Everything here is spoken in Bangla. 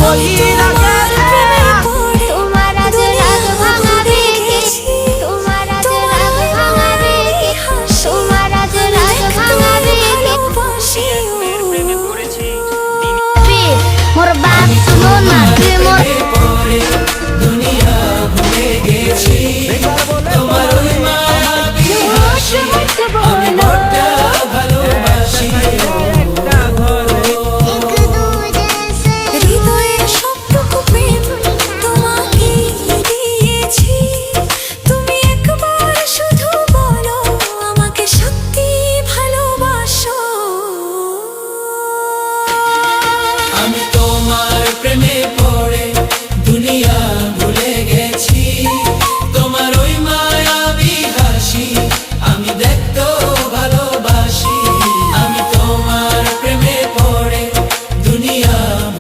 বলি না তোমার আজ রাগ ভাঙাবে তোমার আজ রাগ ভাঙাবে তোমার আজ রাগ ভাঙাবে মোর বাপ শুনো না তুই মোর দুনিয়া ভুলে গেছি তোমার ওই মায়াবী হাসি আমি বড্ড ভালোবাসি হৃদয়ের সবটুকু প্রেম তোমাকে দিয়েছি, তুমি একবার শুধু বলো আমাকে সত্যি ভালোবাসো। আমি তোমার প্রেমে